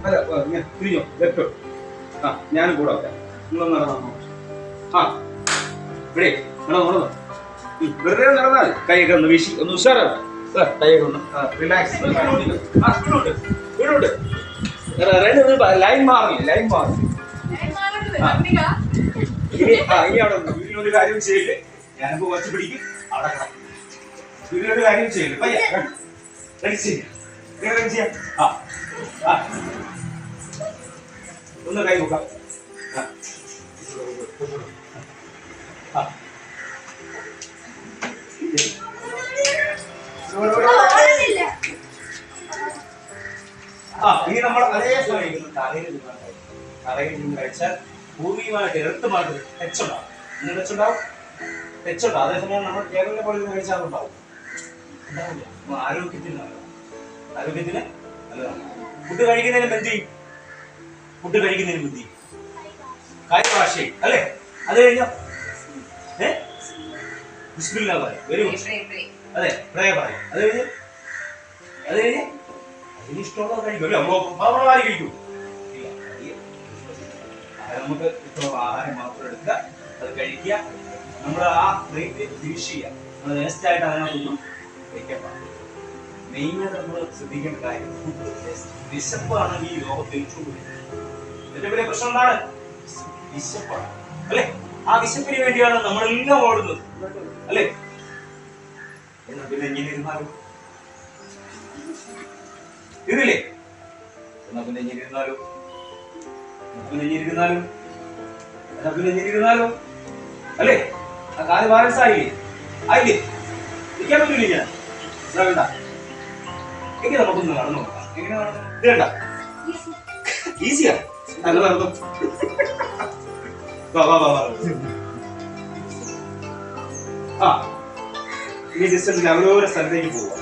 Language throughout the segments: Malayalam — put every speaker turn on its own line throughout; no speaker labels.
അല്ല തിരിഞ്ഞോ ലെഫ്റ്റോ. ആ ഞാനും കൂടെ വരാം. നിങ്ങളൊന്ന് നടന്നോ. ആ ഇവിടെ നടന്നോ. വെറുതെ നടന്നാൽ കൈയൊക്കെ ഒന്ന് വീശി ഒന്ന് ഉഷാറാണ്. കൈയൊക്കെ ഒന്ന് റിലാക്സ്. വീടുണ്ട് ലൈൻ മാറില്ല. ലൈൻ മാറി ഇനി അവിടെ വീട്ടിലൊരു കാര്യം ചെയ്യില്ലേ. ഞാനിപ്പോ വച്ച് പിടിക്കും അവിടെ വീട്ടിലൊരു കാര്യം ചെയ്യില്ല. ചെയ്യാം. ഒന്ന് കൈ നോക്കാം. ഇനി നമ്മൾ അതേ തലയിൽ നിന്ന് കഴിച്ചാൽ പൂർവികമായിട്ട് എളുപ്പമായിട്ട് തെച്ചുണ്ടാവും. ഇന്ന് തെച്ചുണ്ടാവും. അതേസമയം നമ്മൾ കേരളത്തിലെ പോലെ കഴിച്ചാൽ ഉണ്ടാവും. ആരോഗ്യത്തിന് നല്ലതാണ്. ഫുഡ് കഴിക്കുന്നതിന് ബുദ്ധി കാര്യഭാഷ അല്ലേ. അത് കഴിഞ്ഞോ ബിസ്മില്ലാ പറയും. Very good. അതെ പ്രേ പറയും. അത് കഴിഞ്ഞ് അതിനിഷ്ടമുള്ള കഴിക്കും. അല്ലേ കഴിക്കൂ. നമുക്ക് ഇഷ്ടമുള്ള ആഹാരം മാത്രം എടുക്കുക, അത് കഴിക്കുക. നമ്മൾ ആ പ്ലേറ്റ് ഫിനിഷ് ചെയ്യുക. നമ്മൾ വേസ്റ്റ് ആയിട്ട് അതിനകത്തൊന്നും കഴിക്കാൻ പാടില്ല. മെയിനായിട്ട് നമ്മൾ ശ്രദ്ധിക്കേണ്ട കാര്യം വിശപ്പാണ് ഈ ലോകത്തിൽ ഏറ്റവും വലിയ പ്രശ്നം. എന്താണ് വിശപ്പാണ് അല്ലെ. ആ വിശപ്പിന് വേണ്ടിയാണ് നമ്മളെല്ലാം ഓടുന്നത് അല്ലെ. എന്നാ പിന്നെ എങ്ങനെ ഇരുന്നാലും ഇതില്ലേ. എന്നാ പിന്നെ എങ്ങനെ ഇരുന്നാലും അല്ലേ. ആ കാല് ബാലൻസ് ആയില്ലേ ഇരിക്കാൻ പറ്റൂല. ഞാൻ വേണ്ട എങ്ങനെ നമുക്കൊന്ന് നടന്നു നോക്കാം. എങ്ങനെ ഇത് വേണ്ട ഈസിയാ. നല്ല നടന്നു. ഈ ഡിസ്റ്റൻസിൽ അവരോരോ സ്ഥലത്തേക്ക് പോവുക.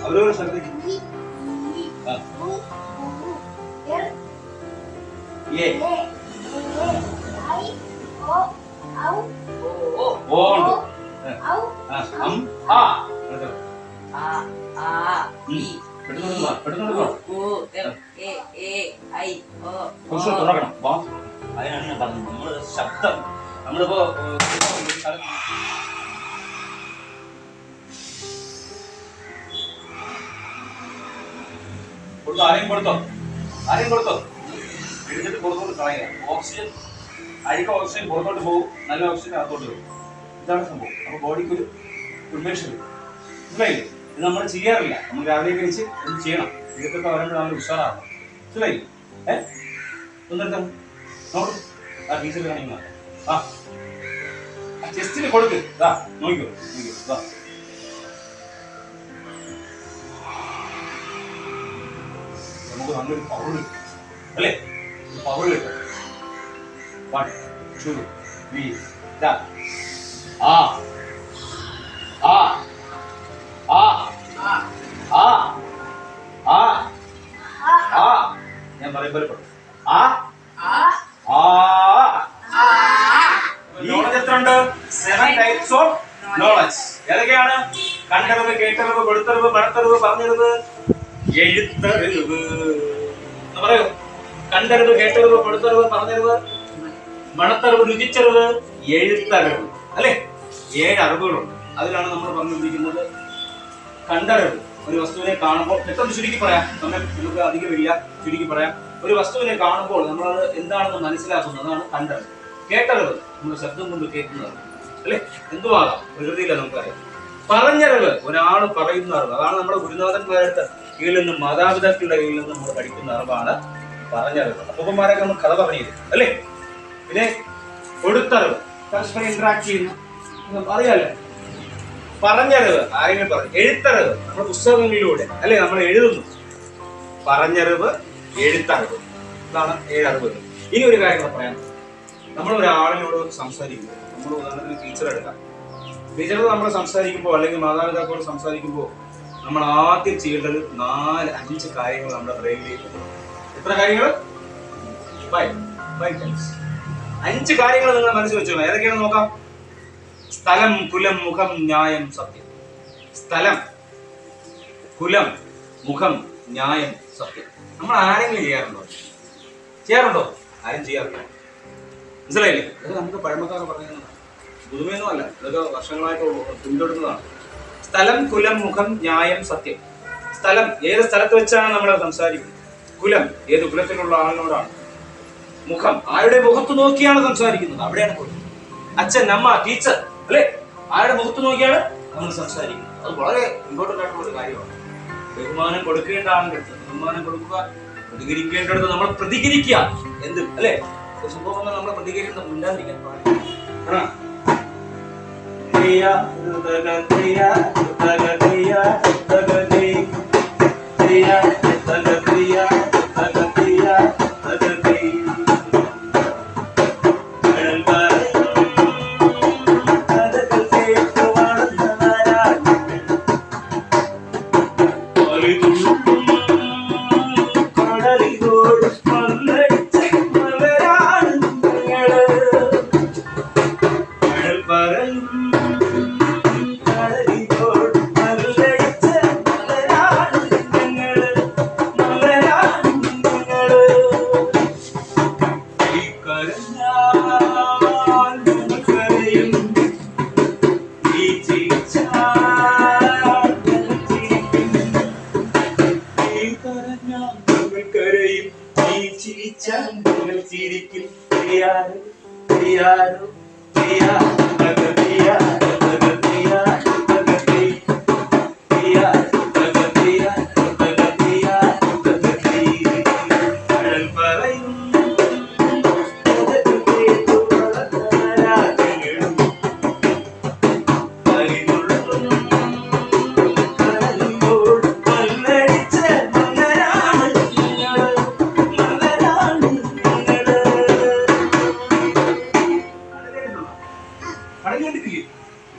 അതിനാണ് ഞാൻ പറഞ്ഞത്. നമ്മള് ശബ്ദം നമ്മളിപ്പോ ആരെയും കൊടുത്തോ എടുത്തിട്ട് പുറത്തോട്ട് കളയുക. ഓക്സിജൻ അരിക്ക ഓക്സിജൻ പുറത്തോട്ട് പോകും, നല്ല ഓക്സിജൻ അകത്തോട്ട് വരും. ഇതാണ് സംഭവം. അപ്പൊ ബോഡിക്ക് ഒരു ഉന്മേഷം വരും. മനസ്സിലായില്ലേ? ഇത് നമ്മൾ ചെയ്യാറില്ല. നമ്മൾ രാവിലെ കഴിച്ച് ഇത് ചെയ്യണം. ഇതൊക്കെ വരുമ്പോൾ നമ്മൾ ഉഷാറാണ്. മനസ്സിലായില്ലേ? ഒന്നെടുത്ത നോക്കൂ. ആ ടീച്ചർ കാണിക്കുന്ന ചെസ്റ്റിന് കൊടുക്ക്. നോക്കിക്കോ. നമുക്ക് നല്ലൊരു പവർ കിട്ടും അല്ലേ. പവർ കിട്ടും. 1 2 3 start. ഞാൻ പറയുമ്പോൾ നോളജ് എത്ര ഉണ്ട്? 7 types of knowledge. ഏതൊക്കെയാണ്? കണ്ടറിവ്, കേട്ടറിവ്, കൊടുത്തറിവ്, മണത്തറിവ്, പറഞ്ഞറിവ്, എഴുത്തറിവ്. പറയൂ. കണ്ടറിവ്, കേട്ടറിവ്, കൊടുത്തറിവ്, പറഞ്ഞറിവ്, മണത്തറിവ്, രുചിച്ചറിവ്, എഴുത്തറിവ് അല്ലെ. 7 അറിവുകളുണ്ട്. അതിലാണ് നമ്മൾ പറഞ്ഞുകൊണ്ടിരിക്കുന്നത് കണ്ടറിവ്. ഒരു വസ്തുവിനെ കാണുമ്പോൾ പെട്ടെന്ന് ചുരുക്കി പറയാം. നമുക്ക് അധികമില്ല, ചുരുക്കി പറയാം. ഒരു വസ്തുവിനെ കാണുമ്പോൾ നമ്മളത് എന്താണെന്ന് മനസ്സിലാക്കുന്നത്, അതാണ് കണ്ടറിവ്. കേട്ടറിവ് നമ്മൾ ശബ്ദം കൊണ്ട് കേൾക്കുന്നതാണ് അല്ലെ. എന്തുവാകാം, പ്രകൃതിയില്ല നമുക്കറിയാം. പറഞ്ഞറിവ് ഒരാൾ പറയുന്ന അറിവ്. അതാണ് നമ്മുടെ ഗുരുനാഥന്മാരുടെ കീഴിൽ നിന്നും മാതാപിതാക്കളുടെ കീഴിൽ നിന്നും നമ്മൾ പഠിക്കുന്ന അറിവാണ് പറഞ്ഞറിവ്. അപ്പന്മാരൊക്കെ നമ്മൾ കഥ പറഞ്ഞു തരും അല്ലേ. പിന്നെ കൊടുത്തറിവ്, പരസ്പരം ഇന്ററാക്ട് ചെയ്യുന്നു, അറിയാലോ. പറഞ്ഞറിവ് ആരെങ്കിലും പറഞ്ഞു. എഴുത്തറിവ് നമ്മുടെ പുസ്തകങ്ങളിലൂടെ അല്ലെ നമ്മൾ എഴുതുന്നു. പറഞ്ഞറിവ്, എഴുത്തറിവ്, ഇതാണ് 7 അറിവുകൾ. ഇനി ഒരു കാര്യം പറയാം. നമ്മൾ ഒരാളിനോട് സംസാരിക്കുമ്പോൾ, നമ്മൾ ഉദാഹരണത്തിന് ടീച്ചർ എടുക്കാം. ടീച്ചറോട് നമ്മൾ സംസാരിക്കുമ്പോൾ അല്ലെങ്കിൽ മാതാപിതാക്കളോട് സംസാരിക്കുമ്പോൾ നമ്മൾ ആദ്യം ചെയ്യേണ്ടത് 4-5 കാര്യങ്ങൾ നമ്മുടെ ബ്രെയിനിലേക്ക്. എത്ര കാര്യങ്ങൾ? 5 കാര്യങ്ങൾ നിങ്ങൾ മനസ്സിൽ വെച്ചോ. ഏതൊക്കെയാണെന്ന് നോക്കാം. സ്ഥലം, കുലം, മുഖം, ന്യായം, സത്യം. സ്ഥലം, കുലം, മുഖം, ന്യായം, സത്യം. നമ്മൾ ആരെങ്കിലും ചെയ്യാറുണ്ടോ? ചെയ്യാറുണ്ടോ? ആരും ചെയ്യാറില്ല. മനസ്സിലായില്ലേ? അത് നമുക്ക് പഴമക്കാർ പറയുന്നതാണ്, പുതുമയൊന്നും അല്ല, ഇതൊക്കെ വർഷങ്ങളായിട്ട് പിന്തുടരുന്നതാണ്. സ്ഥലം, കുലം, മുഖം, ന്യായം, സത്യം. സ്ഥലം ഏത് സ്ഥലത്ത് വെച്ചാണ് നമ്മൾ സംസാരിക്കുന്നത്. കുലം ഏത് കുലത്തിലുള്ള ആളിനോടാണ്. മുഖം ആരുടെ മുഖത്ത് നോക്കിയാണ് സംസാരിക്കുന്നത്, അവിടെയാണ് കുലം. അച്ഛൻ, അമ്മ, ടീച്ചർ, അല്ലെ, ആരുടെ മുഖത്ത് നോക്കിയാണ് നമ്മൾ സംസാരിക്കുന്നത്. അത് വളരെ ഇമ്പോർട്ടന്റ് ആയിട്ടുള്ള ഒരു കാര്യമാണ്. ബഹുമാനം കൊടുക്കേണ്ട ആളുടെ ബഹുമാനം കൊടുക്കുക, പ്രതികരിക്കേണ്ടടുത്ത് നമ്മൾ പ്രതികരിക്കുക. എന്ത് അല്ലെ, സംഭവം നമ്മൾ പ്രതികരിക്കുന്നത് മിണ്ടാതിരിക്കാൻ പാടില്ല.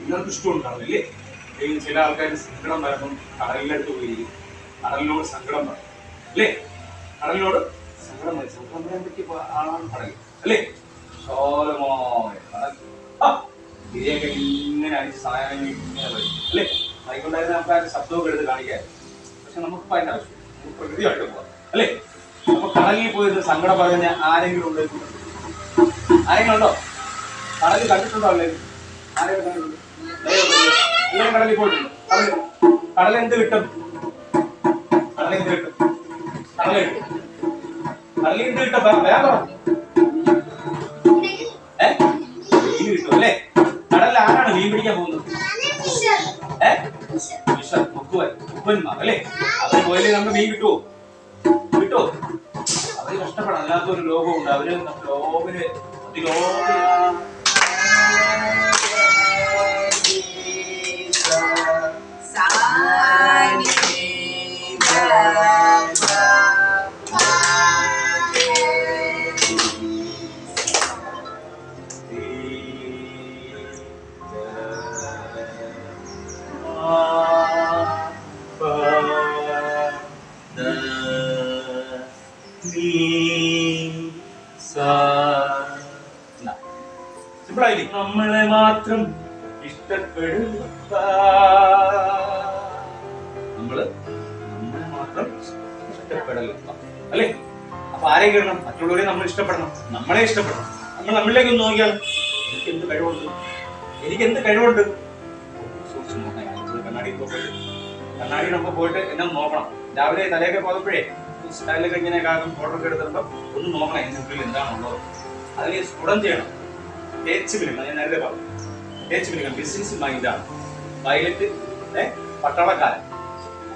എല്ലാവർക്കും ഇഷ്ടമുണ്ട് കടലല്ലേ. ചില ആൾക്കാർ സങ്കടം വരുമ്പം കടലിനടുത്ത് പോയി കടലിനോട് സങ്കടം പറയും അല്ലേ. കടലിനോട് സങ്കടം പറയാൻ പറ്റിയ ആളാണ് കടൽ അല്ലേ. വിശാലമായ കടൽ, ഇതിയൊക്കെ ഇങ്ങനെ അടിച്ച് സാധനങ്ങൾ ഇങ്ങനെ വരും അല്ലേ. അതിക്കൊണ്ടായിരുന്നു നമുക്ക് ആ ശബ്ദമൊക്കെ എടുത്ത് കാണിക്കായിരുന്നു. പക്ഷെ നമുക്ക് അതിന്റെ ആവശ്യം, നമുക്ക് പ്രകൃതിയായിട്ട് പോകാം അല്ലേ. അപ്പൊ കടലിൽ പോയത് സങ്കടം പറഞ്ഞ ആരെങ്കിലും ഉണ്ട്? ആരെങ്കിലും ഉണ്ടോ? കടലിൽ കണ്ടിട്ടുണ്ടോ? അല്ലേ, ആരെങ്കിലും കണ്ടിട്ടുണ്ടോ? എല്ലാവരും കടലിൽ പോയിട്ടുണ്ട്. കടലെന്ത് കിട്ടും? കടലെന്ത് കിട്ടും? കടലെന്ത് കിട്ടും? വേറെ മീൻ കിട്ടും അല്ലേ. കടലിൽ ആരാണ് മീൻ പിടിക്കാൻ പോകുന്നത്? ഉപ്പന്മാർ അല്ലേ. അവർ പോയാലേ നമുക്ക് മീൻ കിട്ടുമോ? കിട്ടുമോ? അവര് കഷ്ടപ്പെടാം. അല്ലാത്തൊരു ലോകമുണ്ട്. അവര് ലോകന് നമ്മളെ മാത്രം ഇഷ്ടപ്പെടുക, നമ്മളെ മാത്രം ഇഷ്ടപ്പെടലുക അല്ലേ. അപ്പൊ ആരെ കേൾക്കണം? മറ്റുള്ളവരെ നമ്മൾ ഇഷ്ടപ്പെടണം, നമ്മളെ ഇഷ്ടപ്പെടണം. നമ്മൾ നമ്മളിലേക്ക് ഒന്ന് നോക്കിയാൽ എനിക്ക് എന്ത് കഴിവുണ്ട്, എനിക്ക് എന്ത് കഴിവുണ്ട് സൂക്ഷിച്ച് നോക്കാം. കണ്ണാടി നമുക്ക് പോയിട്ട് എന്നെ നോക്കണം. രാവിലെ തലയൊക്കെ പോകുമ്പോഴേ സ്റ്റൈലൊക്കെ ഇങ്ങനെ കാക്കും ഫോട്ടോക്കെ എടുത്തിട്ടുമ്പോൾ ഒന്ന് നോക്കണം എന്റെ ഉള്ളിൽ എന്താണുള്ളത്. അതിന് സ്ഫുടം ചെയ്യണം. തേച്ച് പിടിക്കണം. ഞാൻ നേരത്തെ പറഞ്ഞു തേച്ച് പിടിക്കണം. ബിസിനസ് മൈൻഡാണ് വയലറ്റ് പട്ടാളക്കാരൻ.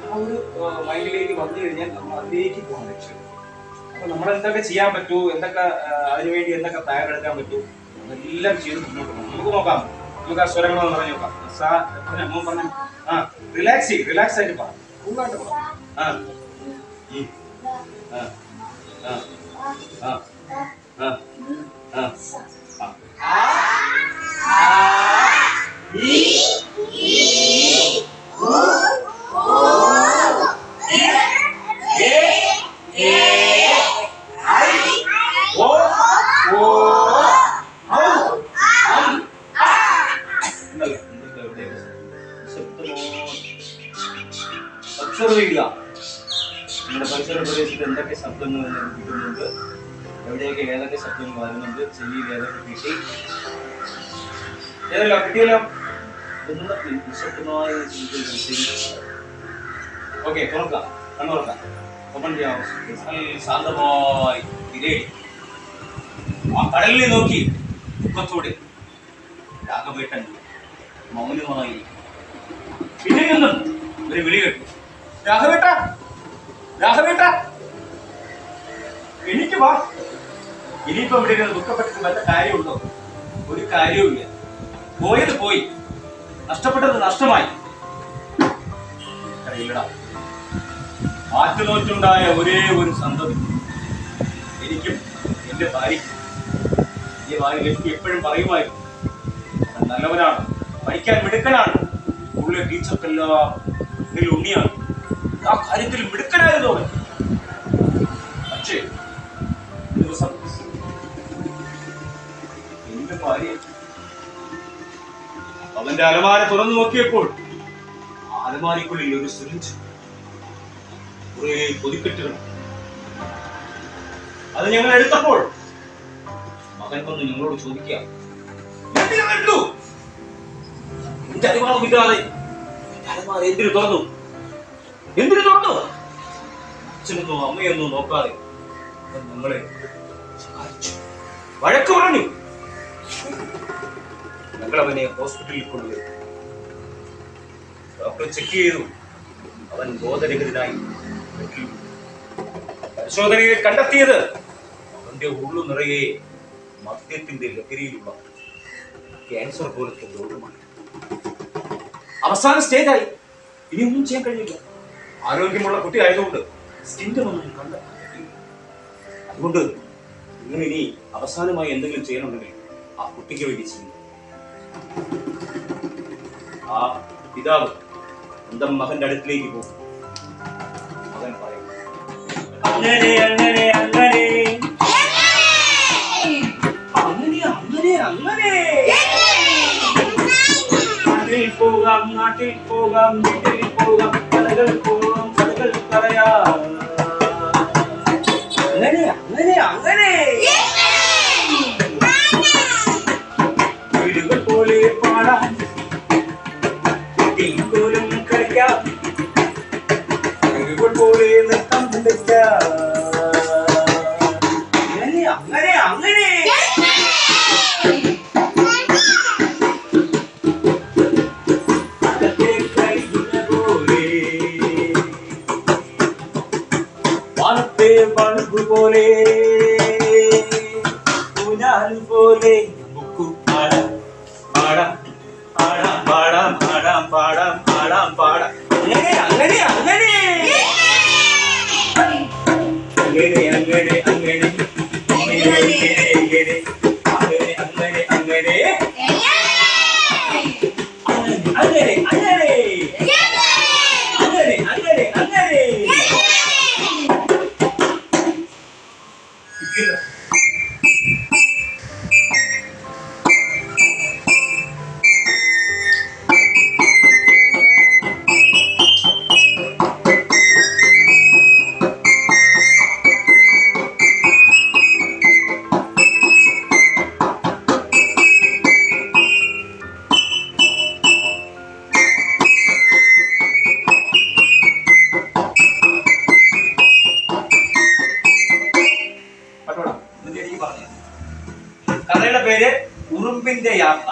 ആ ഒരു മൈൻഡിലേക്ക് വന്നു കഴിഞ്ഞാൽ നമ്മൾ അതിലേക്ക് പോകാൻ ലക്ഷ്യം. അപ്പൊ നമ്മൾ എന്തൊക്കെ ചെയ്യാൻ പറ്റൂ, എന്തൊക്കെ അതിനുവേണ്ടി എന്തൊക്കെ തയ്യാറെടുക്കാൻ പറ്റൂ, അതെല്ലാം ചെയ്ത് മുന്നോട്ട് പോകണം. നമുക്ക് നോക്കാം. നമുക്ക് ആ സ്വരങ്ങളൊന്ന് പറഞ്ഞു നോക്കാം. അമ്മ പറഞ്ഞു റിലാക്സ് ആയിട്ട് പറയാം. ഫുള്ളായിട്ട് പറയാം. ഒബ്സർവ് ചെയ്യുക. നമ്മുടെ പരിസര പ്രദേശത്ത് എന്തൊക്കെ ശബ്ദങ്ങൾ കിട്ടുന്നുണ്ട്, ഏതൊക്കെ ശബ്ദങ്ങൾ വരുന്നുണ്ട്, ചെവിയിൽ ഏതൊക്കെ കിട്ടി, ഏതല്ലോ കിട്ടിയല്ലോ. ഓക്കെ, തുറക്കാം, കണ്ണു തുറക്കാം, ഓപ്പൺ ചെയ്യാം. ശാന്തമായി തിരയടി. ആ കടലിനെ നോക്കി ദുഃഖത്തോടെ രാഘവേട്ടൻ മൗനമായി. പിന്നെ നിന്നും ഒരു വിളി കേട്ടു, രാഘവേട്ട, രാഘവേട്ട, എനിക്ക് വാ. ഇനിയിപ്പോ ഇവിടെ ദുഃഖപ്പെട്ടിട്ട് വല്ല കാര്യമുണ്ടോ? ഒരു കാര്യവുമില്ല. പോയത് പോയി, നഷ്ടപ്പെട്ടത് നഷ്ടമായി. അറിയില്ലടാ, ആറ്റുനോറ്റുണ്ടായ ഒരേ ഒരു സന്തതി എനിക്കും എന്റെ ഭാര്യയ്ക്കും. ഈ ഭാര്യ ലക്ഷ്മി എപ്പോഴും പറയുമായിരുന്നു, അവൻ നല്ലവനാണ്, പഠിക്കാൻ മിടുക്കനാണ്, സ്കൂളിലെ ടീച്ചർക്കെല്ലാം ഉണ്ണിയാണ്, ആ കാര്യത്തിൽ മിടുക്കനായിരുന്നു അവൻ. പക്ഷേ ദിവസം എന്റെ ഭാര്യ അവന്റെ അലമാര തുറന്നു നോക്കിയപ്പോൾ ആ അലമാരയ്ക്കുള്ളിൽ ഒരു സിറിഞ്ച്, കുറെ കൊതിക്കെട്ടുകൾ. അത് ഞങ്ങൾ എടുത്തപ്പോൾ മകൻ വന്ന് ഞങ്ങളോട് ചോദിക്കാം, എന്റെ അറിവാളമില്ലാതെ അലമാര എന്തിനു തുറന്നു, എന്തിനു തുറന്നു? അച്ഛനൊന്നോ അമ്മയൊന്നോ നോക്കാതെ ഞങ്ങളെ വഴക്ക് പറഞ്ഞു. ഞങ്ങളവനെ ഹോസ്പിറ്റലിൽ കൊണ്ടുവരും. ഡോക്ടർ ചെക്ക് ചെയ്തു, അവൻ ബോധരഹിതനായി. പരിശോധനയിൽ കണ്ടെത്തിയത് അവന്റെ ഉള്ളു നിറയെ മദ്യത്തിന്റെ ലഹരിയിലുള്ള ക്യാൻസർ പോലത്തെ രോഗമാണ്. അവസാന സ്റ്റേജായി, ഇനി ഒന്നും ചെയ്യാൻ കഴിയില്ല. ആരോഗ്യമുള്ള കുട്ടി ആയതുകൊണ്ട് സ്റ്റിന്റൊന്നും കണ്ടെത്താൻ കഴിയില്ല. അതുകൊണ്ട് നിങ്ങൾ ഇനി അവസാനമായി എന്തെങ്കിലും ചെയ്യണമെങ്കിൽ ആ കുട്ടിക്ക് വേണ്ടി ചെയ്യും. ആ പിതാവ് സ്വന്തം മകന്റെ അടുത്തിലേക്ക് പോകും. മകൻ പറയും, അങ്ങനെ അങ്ങനെ അങ്ങനെ അങ്ങനെ അങ്ങനെ അങ്ങനെ നാട്ടിൽ പോകാം, നാട്ടിൽ പോകാം, വീട്ടിൽ പോകാം, കഥകൾ പോകാം, കഥകൾ പറയാം. അങ്ങനെ അങ്ങനെ അങ്ങനെ വീടുകൾ പോലെ പാടാം, പോലും കളിക്കാം, വീടുകൾ പോലെ നൃത്തം വിളിക്കാം. അങ്ങനെ അങ്ങനെ അങ്ങനെ വാനത്തെ ബൾബ് പോലെ ഊഞ്ഞാൽ പോലെ നമുക്ക് പാടാം പാടാം പാടാം പാടാം പാടാം പാടാം പാടാം പാടാം. അങ്ങനെ അങ്ങനെ അങ്ങനെ അങ്ങനെ അങ്ങനെ അങ്ങനെ അങ്ങനെ അങ്ങനെ അങ്ങനെ അങ്ങനെ അങ്ങനെ അങ്ങനെ അങ്ങനെ കഥയുടെ പേര് ഉറുമ്പിന്റെ യാത്ര.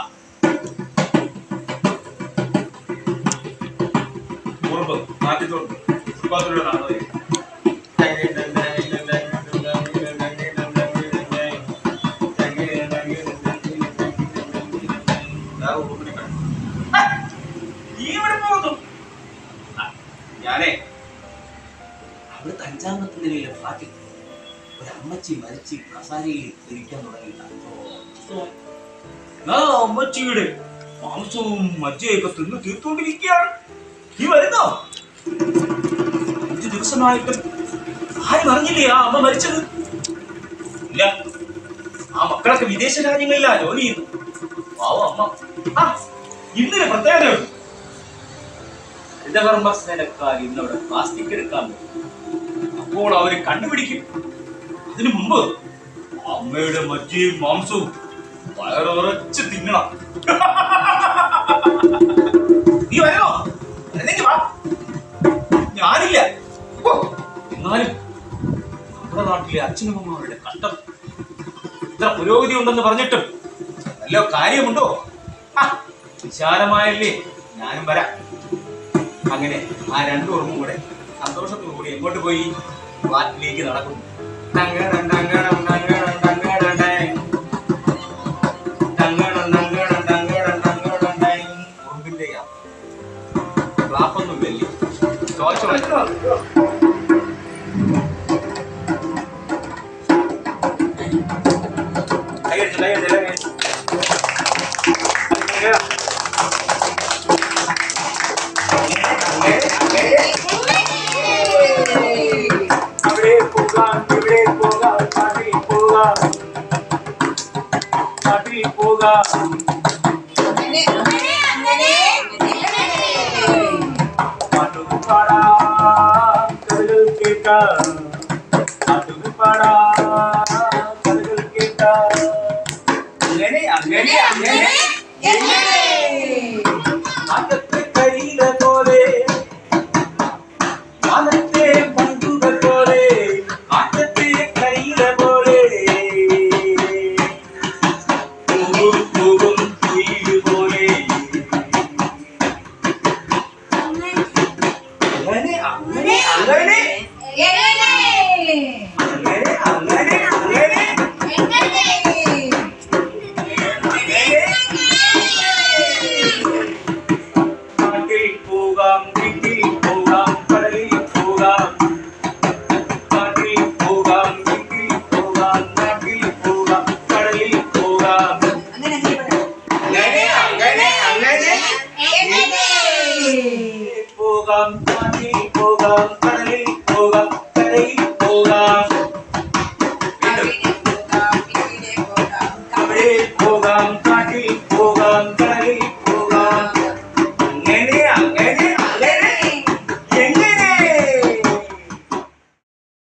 ഉറുമ്പ് മാറ്റിത്തോണ്ട് ഞാനേ അവിടുത്തെ 5ാമത്തെ നിലയിലെ ഫ്ലാറ്റിൽ ഒരമ്മച്ചി മരിച്ച് കസാരയിൽ ഇരിക്കാൻ തുടങ്ങി. അമ്മച്ചിയുടെ മാംസവും മജ്ജയൊക്കെ തിന്ന് തീർത്തുകൊണ്ടിരിക്കുകയാണ്. നീ വരുന്നോ? 5 ദിവസമായിട്ട് ആരും അറിഞ്ഞില്ലേ ആ അമ്മ മരിച്ചത്? ഇല്ല, ആ മക്കളൊക്കെ വിദേശ രാജ്യങ്ങളിലാ ജോലി ചെയ്യുന്നു. പാവം അമ്മ. ഇന്നലെ പ്രത്യേകതയുണ്ട്. ഹരിതകർമ്മസേനക്കാർ ഇന്നവിടെ പ്ലാസ്റ്റിക് എടുക്കാൻ പോകും. അപ്പോൾ അവര് കണ്ടുപിടിക്കും. അതിനു മുമ്പ് അമ്മയുടെ മജ്ജയും മാംസവും വയറുറച്ച് തിന്നണം. നീ വരുമോ? വാ. ഞാനില്ല. എന്നാലും നമ്മുടെ നാട്ടിലെ അച്ഛനമ്മമാരുടെ കഷ്ടം. ഇത്ര പുരോഗതി ഉണ്ടെന്ന് പറഞ്ഞിട്ടും വല്ല കാര്യമുണ്ടോ? വിശാലമായല്ലേ, ഞാനും വരാം. അങ്ങനെ ആ രണ്ടു ഓർമ്മ കൂടെ സന്തോഷത്തോടു കൂടി എങ്ങോട്ട് പോയി? ഫ്ലാറ്റിലേക്ക് നടക്കുന്നു. ക്ലാപ്പൊന്നുമില്ലല്ലേ? ചോദിച്ചോ.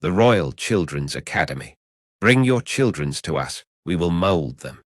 The Royal Children's Academy. Bring your children to us. We will mould them.